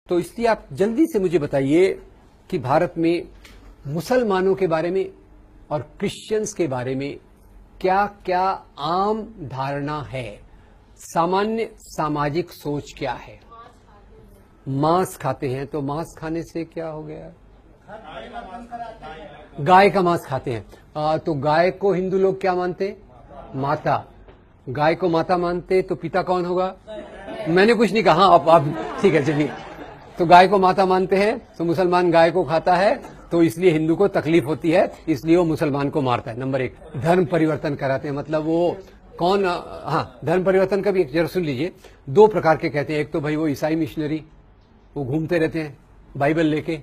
तो इसलिए आप जल्दी से मुझे बताइए कि भारत में मुसलमानों के बारे में और क्रिश्चियंस के बारे में क्या क्या आम धारणा है, सामान्य सामाजिक सोच क्या है। मांस खाते हैं, तो मांस खाने से क्या हो गया? गाय का मांस खाते हैं। तो गाय को हिंदू लोग क्या मानते? माता। गाय को माता मानते तो पिता कौन होगा? मैंने कुछ नहीं कहा। आप ठीक है, चलिए। तो गाय को माता मानते हैं, तो मुसलमान गाय को खाता है, तो इसलिए हिंदू को तकलीफ होती है, इसलिए वो मुसलमान को मारता है। नंबर एक, धर्म परिवर्तन कराते हैं। मतलब वो कौन? हाँ, धर्म परिवर्तन का भी एक जरा सुन लीजिए। दो प्रकार के कहते हैं। एक तो भाई वो ईसाई मिशनरी, वो घूमते रहते हैं बाइबल लेके,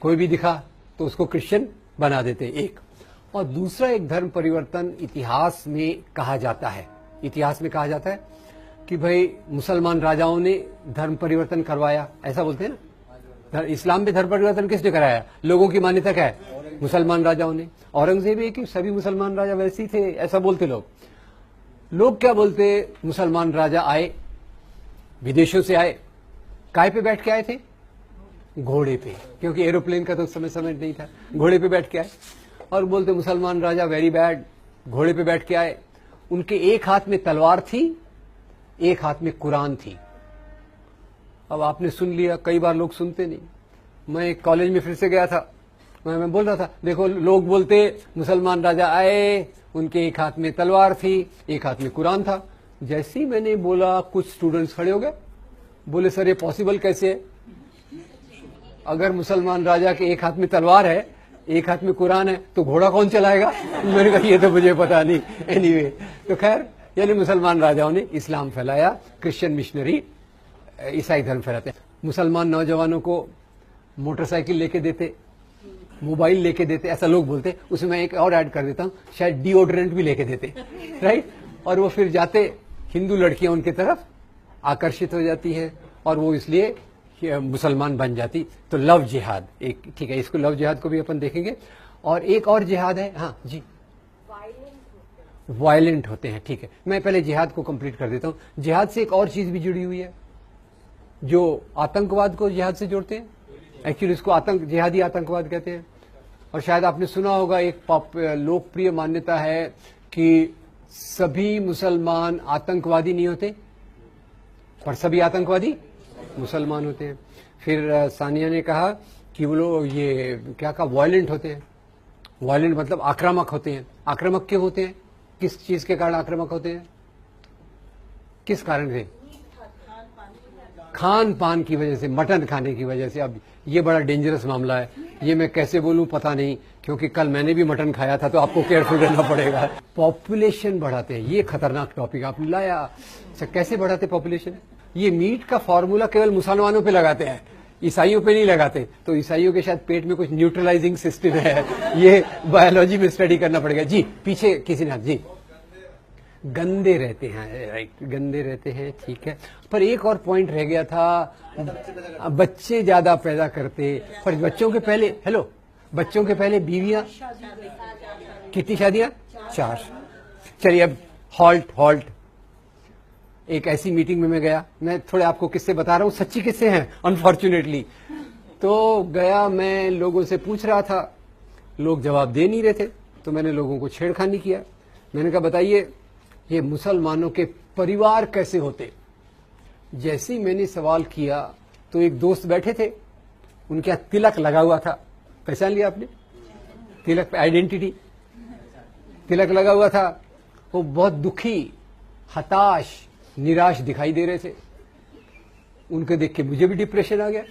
कोई भी दिखा तो उसको क्रिश्चियन बना देते हैं, एक। और दूसरा एक धर्म परिवर्तन इतिहास में कहा जाता है। इतिहास में कहा जाता है कि भाई मुसलमान राजाओं ने धर्म परिवर्तन करवाया, ऐसा बोलते हैं ना। इस्लाम में धर्म परिवर्तन किसने कराया? लोगों की मान्यता क्या है? मुसलमान राजाओं ने। औरंगजेब है कि सभी मुसलमान राजा वैसे ही थे, ऐसा बोलते लोग। लोग क्या बोलते? मुसलमान राजा आए, विदेशों से आए, काय पे बैठ के आए थे? घोड़े पे, क्योंकि एरोप्लेन का तो उस समय नहीं था। घोड़े पे बैठ के आए और बोलते मुसलमान राजा वेरी बैड। घोड़े पे बैठ के आए, उनके एक हाथ में तलवार थी, एक हाथ में कुरान थी। अब आपने सुन लिया, कई बार लोग सुनते नहीं। मैं एक कॉलेज में फिर से गया था, मैं बोल रहा था, देखो लोग बोलते मुसलमान राजा आए, उनके एक हाथ में तलवार थी, एक हाथ में कुरान था। जैसे ही मैंने बोला, कुछ स्टूडेंट्स खड़े हो गए, बोले सर ये पॉसिबल कैसे है? अगर मुसलमान राजा के एक हाथ में तलवार है, एक हाथ में कुरान है, तो घोड़ा कौन चलाएगा? मैंने कहा ये तो मुझे पता नहीं। एनीवे, तो खैर, यानी मुसलमान राजाओं ने इस्लाम फैलाया, क्रिश्चियन मिशनरी ईसाई धर्म फैलाते हैं। मुसलमान नौजवानों को मोटरसाइकिल लेके देते, मोबाइल लेके देते, ऐसा लोग बोलते। उसमें मैं एक और ऐड कर देता हूं, शायद डिओड्रेंट भी लेके देते, राइट। और वो फिर जाते, हिंदू लड़कियां उनके तरफ आकर्षित हो जाती हैं और वो इसलिए मुसलमान बन जाती। तो लव जिहाद एक, ठीक है, इसको लव जिहाद को भी अपन देखेंगे। और एक और जिहाद है, हाँ जी, वायलेंट होते हैं, ठीक है। मैं पहले जिहाद को कंप्लीट कर देता हूं। जिहाद से एक और चीज भी जुड़ी हुई है, जो आतंकवाद को जिहाद से जोड़ते हैं। एक्चुअली इसको जिहादी आतंकवाद कहते हैं। और शायद आपने सुना होगा, एक लोकप्रिय मान्यता है कि सभी मुसलमान आतंकवादी नहीं होते, पर सभी आतंकवादी मुसलमान होते हैं। फिर सानिया ने कहा कि वो लोग ये क्या कहा, वायलेंट होते हैं। वायलेंट मतलब आक्रामक होते हैं। आक्रामक क्यों होते हैं? किस चीज के कारण आक्रामक होते हैं? किस कारण से? खान पान की वजह से, मटन खाने की वजह से। अब ये बड़ा डेंजरस मामला है, ये मैं कैसे बोलूं पता नहीं, क्योंकि कल मैंने भी मटन खाया था, तो आपको केयरफुल रहना पड़ेगा। पॉपुलेशन बढ़ाते हैं, ये खतरनाक टॉपिक आपने लाया। अच्छा, कैसे बढ़ाते पॉपुलेशन? ये मीट का फॉर्मूला केवल मुसलमानों पे लगाते हैं, ईसाइयों पे नहीं लगाते। तो ईसाइयों के शायद पेट में कुछ न्यूट्रलाइजिंग सिस्टम है, ये बायोलॉजी में स्टडी करना पड़ेगा। जी, पीछे किसी ने, जी, गंदे रहते हैं, राइट, गंदे रहते हैं, ठीक है। पर एक और पॉइंट रह गया था, बच्चे ज्यादा पैदा करते, पर बच्चों के पहले, हेलो, बच्चों के पहले बीवियां, कितनी शादियां? 4। चलिए अब हॉल्ट। एक ऐसी मीटिंग में मैं गया, मैं थोड़े आपको किस्से बता रहा हूं, सच्ची किस्से हैं अनफॉर्चुनेटली। तो गया, मैं लोगों से पूछ रहा था, लोग जवाब दे नहीं रहे थे, तो मैंने लोगों को छेड़खानी किया। मैंने कहा बताइए ये मुसलमानों के परिवार कैसे होते? जैसे ही मैंने सवाल किया तो एक दोस्त बैठे थे, उनके यहाँ तिलक लगा हुआ था, पहचान लिया आपने? तिलक पे आइडेंटिटी, तिलक लगा हुआ था। वो बहुत दुखी, हताश, निराश दिखाई दे रहे थे। उनके देख के मुझे भी डिप्रेशन आ गया।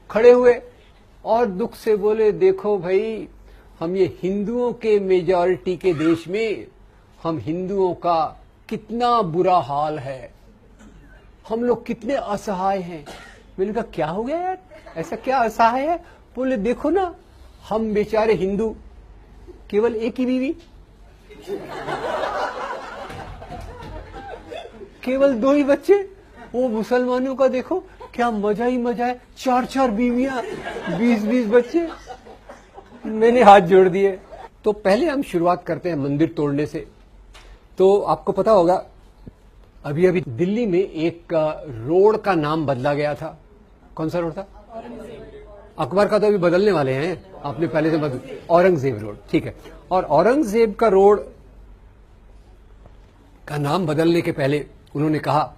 खड़े हुए और दुख से बोले, देखो भाई, हम ये हिंदुओं के मेजॉरिटी के देश में, हम हिंदुओं का कितना बुरा हाल है, हम लोग कितने असहाय हैं। मैंने कहा क्या हो गया यार, ऐसा क्या असहाय है? बोले देखो ना, हम बेचारे हिंदू, केवल एक ही बीवी, केवल 2 ही बच्चे। वो मुसलमानों का देखो क्या मजा ही मजा है, 4 बीवियां, 20 बच्चे। मैंने हाथ जोड़ दिए। तो पहले हम शुरुआत करते हैं मंदिर तोड़ने से। तो आपको पता होगा, अभी अभी दिल्ली में एक रोड का नाम बदला गया था। कौन सा रोड था? अकबर का तो अभी बदलने वाले हैं, आपने पहले से बदल, औरंगजेब रोड, ठीक है। और औरंगजेब का रोड का नाम बदलने के पहले उन्होंने कहा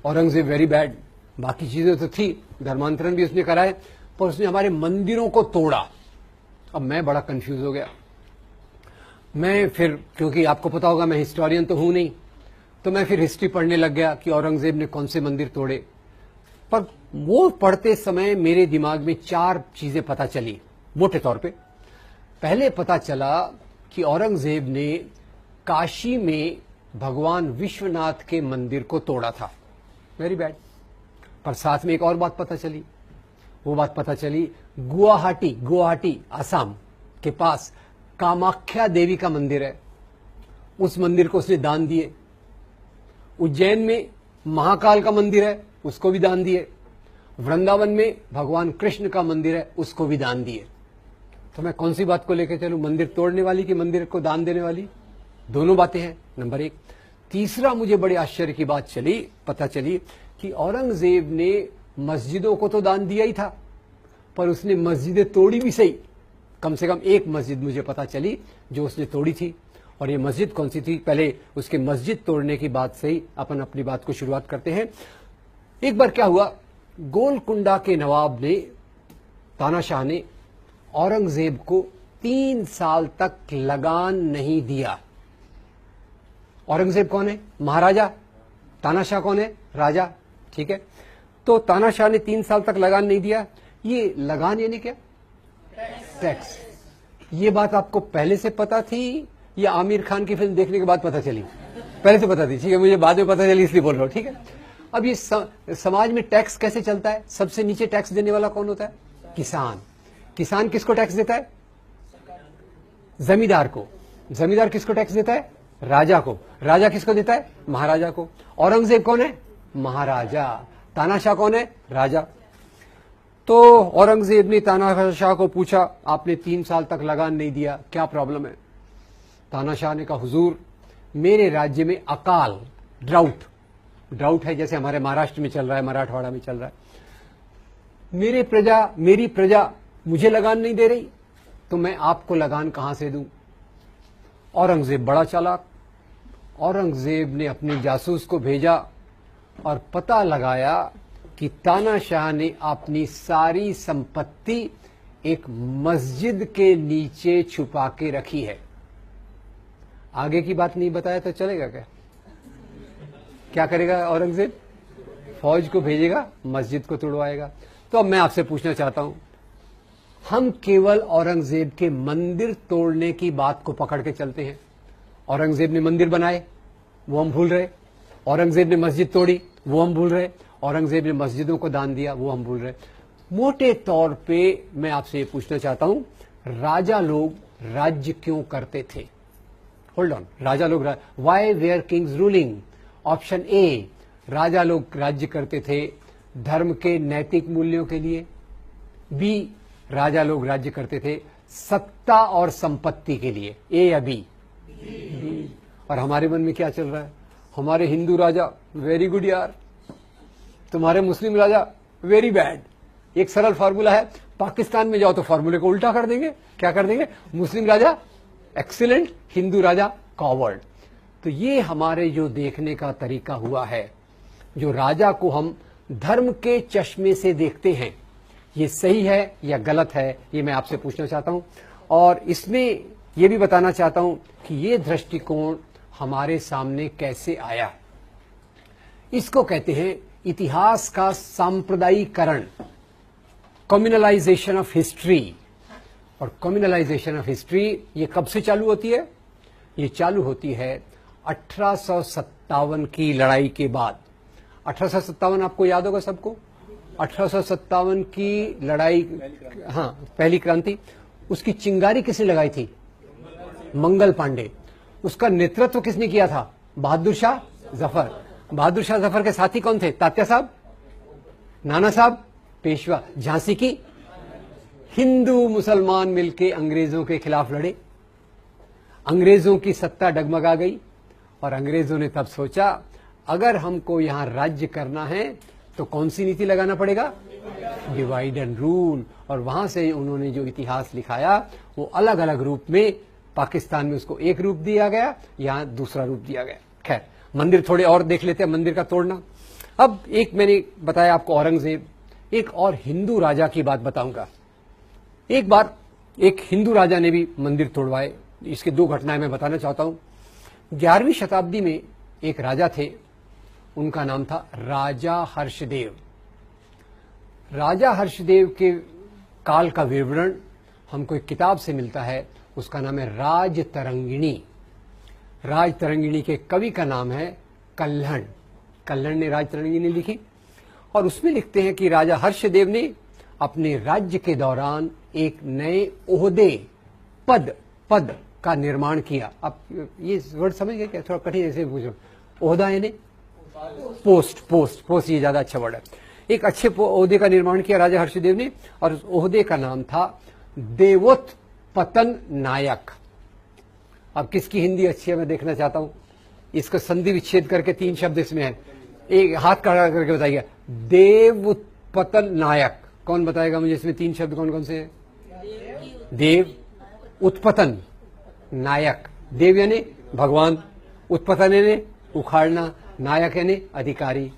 औरंगजेब वेरी बैड, बाकी चीजें तो थी, धर्मांतरण भी उसने कराए, पर उसने हमारे मंदिरों को तोड़ा। अब मैं बड़ा कंफ्यूज हो गया। मैं फिर, क्योंकि आपको पता होगा मैं हिस्टोरियन तो हूं नहीं, तो मैं फिर हिस्ट्री पढ़ने लग गया कि औरंगजेब ने कौन से मंदिर तोड़े। पर वो पढ़ते समय मेरे दिमाग में 4 चीजें पता चली मोटे तौर पे। पहले पता चला कि औरंगजेब ने काशी में भगवान विश्वनाथ के मंदिर को तोड़ा था, वेरी बैड। पर साथ में एक और बात पता चली, वो बात पता चली गुवाहाटी आसाम के पास कामाख्या देवी का मंदिर है, उस मंदिर को उसने दान दिए। उज्जैन में महाकाल का मंदिर है, उसको भी दान दिए। वृंदावन में भगवान कृष्ण का मंदिर है, उसको भी दान दिए। तो मैं कौन सी बात को लेकर चलूं, मंदिर तोड़ने वाली कि मंदिर को दान देने वाली? दोनों बातें हैं, नंबर 1। तीसरा मुझे बड़े आश्चर्य की बात पता चली कि औरंगजेब ने मस्जिदों को तो दान दिया ही था, पर उसने मस्जिदें तोड़ी भी सही। कम से कम एक मस्जिद मुझे पता चली जो उसने तोड़ी थी, और ये मस्जिद कौन सी थी? पहले उसके मस्जिद तोड़ने की बात से ही अपन अपनी बात को शुरुआत करते हैं। एक बार क्या हुआ, गोलकुंडा के नवाब ने, तानाशाह ने औरंगजेब को 3 साल तक लगान नहीं दिया। औरंगजेब कौन है? महाराजा। तानाशाह कौन है? राजा, ठीक है। तो तानाशाह ने 3 साल तक लगान नहीं दिया। ये लगान यानी क्या? टैक्स। ये बात आपको पहले से पता थी या आमिर खान की फिल्म देखने के बाद पता चली? पहले से पता थी, ठीक है, मुझे बाद में पता चली इसलिए बोल रहा हूं, ठीक है। अब ये समाज में टैक्स कैसे चलता है? सबसे नीचे टैक्स देने वाला कौन होता है? किसान। किसान किसको टैक्स देता है? जमींदार को। जमींदार किसको टैक्स देता है? राजा को। राजा किसको देता है? महाराजा को। औरंगजेब कौन है? महाराजा। तानाशाह कौन है? राजा। तो औरंगजेब ने तानाशाह को पूछा, आपने 3 साल तक लगान नहीं दिया, क्या प्रॉब्लम है? तानाशाह ने कहा, हुजूर मेरे राज्य में अकाल, ड्राउट है, जैसे हमारे महाराष्ट्र में चल रहा है, मराठवाड़ा में चल रहा है। मेरी प्रजा मुझे लगान नहीं दे रही, तो मैं आपको लगान कहां से दूं? औरंगजेब बड़ा चालाक। औरंगजेब ने अपने जासूस को भेजा और पता लगाया कि तानाशाह ने अपनी सारी संपत्ति एक मस्जिद के नीचे छुपा के रखी है। आगे की बात नहीं बताया तो चलेगा क्या? क्या करेगा औरंगजेब? फौज को भेजेगा, मस्जिद को तोड़वाएगा। तो अब मैं आपसे पूछना चाहता हूं, हम केवल औरंगजेब के मंदिर तोड़ने की बात को पकड़ के चलते हैं। औरंगजेब ने मंदिर बनाए, वो हम भूल रहे। औरंगजेब ने मस्जिद तोड़ी, वो हम भूल रहे। औरंगजेब ने मस्जिदों को दान दिया, वो हम भूल रहे। मोटे तौर पे मैं आपसे ये पूछना चाहता हूं, राजा लोग राज्य क्यों करते थे? होल्ड ऑन, राजा लोग, why were kings ruling? Option A, राजा लोग राज्य करते थे धर्म के नैतिक मूल्यों के लिए। बी, राजा लोग राज्य करते थे सत्ता और संपत्ति के लिए। ए या बी? बी। और हमारे मन में क्या चल रहा है? हमारे हिंदू राजा वेरी गुड यार, तुम्हारे मुस्लिम राजा वेरी बैड। एक सरल फार्मूला है, पाकिस्तान में जाओ तो फार्मूले को उल्टा कर देंगे। क्या कर देंगे? मुस्लिम राजा एक्सीलेंट, हिंदू राजा कॉवर्ड। तो ये हमारे जो देखने का तरीका हुआ है, जो राजा को हम धर्म के चश्मे से देखते हैं, ये सही है या गलत है, ये मैं आपसे पूछना चाहता हूं। और इसमें यह भी बताना चाहता हूं कि ये दृष्टिकोण हमारे सामने कैसे आया। इसको कहते हैं इतिहास का सांप्रदायिकरण, कम्युनलाइजेशन ऑफ हिस्ट्री। और कम्युनलाइजेशन ऑफ हिस्ट्री ये कब से चालू होती है? ये चालू होती है 1857 की लड़ाई के बाद। 1857 आपको याद होगा सबको? 1857 की लड़ाई, हाँ, पहली क्रांति। उसकी चिंगारी किसने लगाई थी? मंगल पांडे। उसका नेतृत्व किसने किया था? बहादुर शाह जफर। बहादुर शाह जफर के साथी कौन थे? तात्या साहब, नाना साहब, पेशवा। झांसी की हिंदू मुसलमान मिलके अंग्रेजों के खिलाफ लड़े। अंग्रेजों की सत्ता डगमगा गई और अंग्रेजों ने तब सोचा, अगर हमको यहां राज्य करना है तो कौन सी नीति लगाना पड़ेगा? डिवाइड एंड रूल, और वहां से उन्होंने जो इतिहास लिखाया वो अलग अलग रूप में, पाकिस्तान में उसको एक रूप दिया गया, यहां दूसरा रूप दिया गया। खैर, मंदिर थोड़े और देख लेते हैं, मंदिर का तोड़ना। अब एक मैंने बताया आपको औरंगजेब, एक और हिंदू राजा की बात बताऊंगा। एक बार एक हिंदू राजा ने भी मंदिर तोड़वाए। इसके दो घटनाएं मैं बताना चाहता हूं। 11वीं शताब्दी में एक राजा थे, उनका नाम था राजा हर्षदेव। राजा हर्षदेव के काल का विवरण हमको एक किताब से मिलता है, उसका नाम है राजतरंगिणी। राजतरंगिणी के कवि का नाम है कल्हण। कल्हण ने राजतरंगिणी लिखी और उसमें लिखते हैं कि राजा हर्षदेव ने अपने राज्य के दौरान एक नए ओहदे, पद का निर्माण किया। आप ये वर्ड समझ गए क्या? थोड़ा कठिन ऐसे पूछो। ओहदा यानी पोस्ट, ये ज्यादा अच्छा वर्ड है। एक अच्छे ओहदे का निर्माण किया राजा हर्षदेव ने, और उस ओहदे का नाम था देवोत्पतन नायक। अब किसकी हिंदी अच्छी है मैं देखना चाहता हूं। इसका संधि विच्छेद करके 3 शब्द इसमें है, एक हाथ खड़ा करके बताइए। देवोत्पतन नायक, कौन बताएगा मुझे? इसमें 3 शब्द कौन कौन से हैं? देव, उत्पतन, नायक। देव यानी भगवान, उत्पतन यानी उखाड़ना, नायक यानी अधिकारी।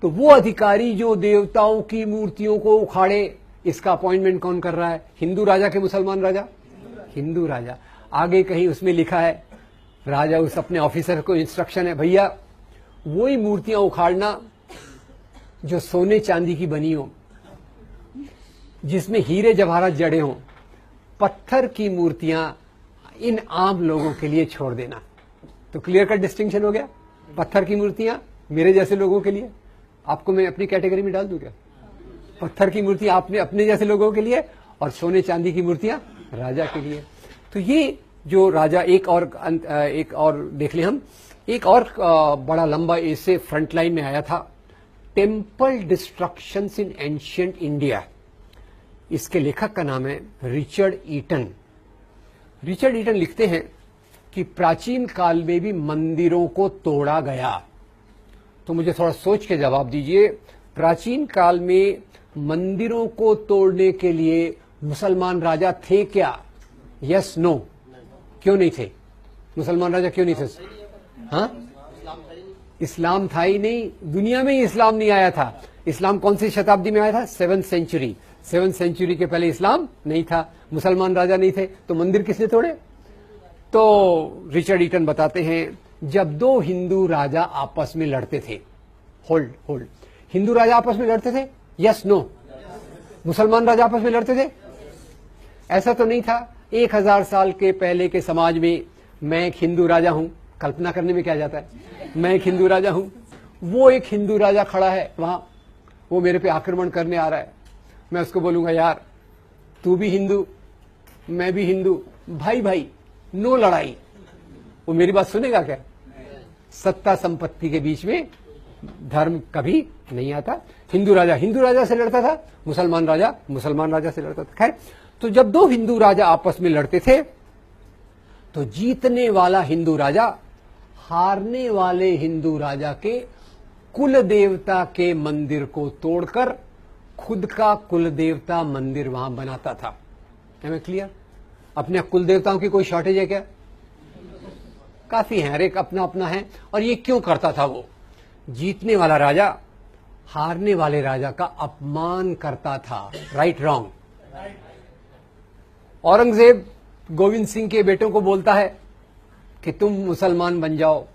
तो वो अधिकारी जो देवताओं की मूर्तियों को उखाड़े, इसका अपॉइंटमेंट कौन कर रहा है? हिंदू राजा के मुसलमान राजा? हिंदू राजा। आगे कहीं उसमें लिखा है, राजा उस अपने ऑफिसर को इंस्ट्रक्शन है, भैया वही मूर्तियां उखाड़ना जो सोने चांदी की बनी हो, जिसमें हीरे जवाहरात जड़े हों। पत्थर की मूर्तियां इन आम लोगों के लिए छोड़ देना। तो क्लियर कट डिस्टिंक्शन हो गया। पत्थर की मूर्तियां मेरे जैसे लोगों के लिए, आपको मैं अपनी कैटेगरी में डाल दूं क्या? पत्थर की मूर्तियां आपने अपने जैसे लोगों के लिए, और सोने चांदी की मूर्तियां राजा के लिए। तो ये जो राजा, एक और देख लें हम, एक और बड़ा लंबा इससे फ्रंट लाइन में आया था, टेम्पल डिस्ट्रक्शंस इन एंशिएंट इंडिया। इसके लेखक का नाम है रिचर्ड ईटन। रिचर्ड ईटन लिखते हैं कि प्राचीन काल में भी मंदिरों को तोड़ा गया। तो मुझे थोड़ा सोच के जवाब दीजिए, प्राचीन काल में मंदिरों को तोड़ने के लिए मुसलमान राजा थे क्या? Yes, no? क्यों नहीं थे? मुसलमान राजा क्यों नहीं थे? हाँ, इस्लाम था ही नहीं, दुनिया में ही इस्लाम नहीं आया था। इस्लाम कौन सी शताब्दी में आया था? 7th century. 7th सेंचुरी के पहले इस्लाम नहीं था, मुसलमान राजा नहीं थे, तो मंदिर किसने तोड़े? तो रिचर्ड ईटन बताते हैं, जब 2 हिंदू राजा आपस में लड़ते थे। होल्ड, हिंदू राजा आपस में लड़ते थे? Yes, no? मुसलमान राजा आपस में लड़ते थे? ऐसा तो नहीं था। 1000 साल के पहले के समाज में मैं एक हिंदू राजा हूं, कल्पना करने में क्या जाता है, मैं एक हिंदू राजा हूं, वो एक हिंदू राजा खड़ा है वहां, वो मेरे पे आक्रमण करने आ रहा है। मैं उसको बोलूंगा, यार तू भी हिंदू, मैं भी हिंदू, भाई नो लड़ाई। वो मेरी बात सुनेगा क्या? सत्ता संपत्ति के बीच में धर्म कभी नहीं आता। हिंदू राजा से लड़ता था, मुसलमान राजा से लड़ता था। खैर, तो जब 2 हिंदू राजा आपस में लड़ते थे, तो जीतने वाला हिंदू राजा हारने वाले हिंदू राजा के कुल देवता के मंदिर को तोड़कर खुद का कुल देवता मंदिर वहां बनाता था। है मैं क्लियर? अपने कुल देवताओं की कोई शॉर्टेज है क्या? काफी है, हर एक अपना अपना है। और ये क्यों करता था? वो जीतने वाला राजा हारने वाले राजा का अपमान करता था। Right, wrong? औरंगजेब गोविंद सिंह के बेटों को बोलता है कि तुम मुसलमान बन जाओ।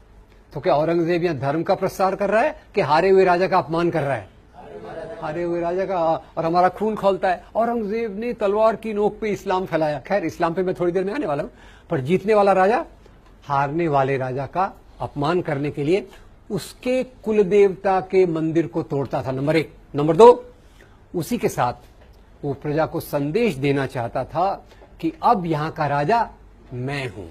तो क्या औरंगजेब यहां धर्म का प्रसार कर रहा है कि हारे हुए राजा का अपमान कर रहा है? हारे हुए राजा का, और हमारा खून खौलता है। औरंगजेब ने तलवार की नोक पे इस्लाम फैलाया। खैर, इस्लाम पे मैं थोड़ी देर में आने वाला हूं। पर जीतने वाला राजा हारने वाले राजा का अपमान करने के लिए उसके कुल देवता के मंदिर को तोड़ता था, नंबर 1। नंबर 2, उसी के साथ वो प्रजा को संदेश देना चाहता था कि अब यहां का राजा मैं हूं।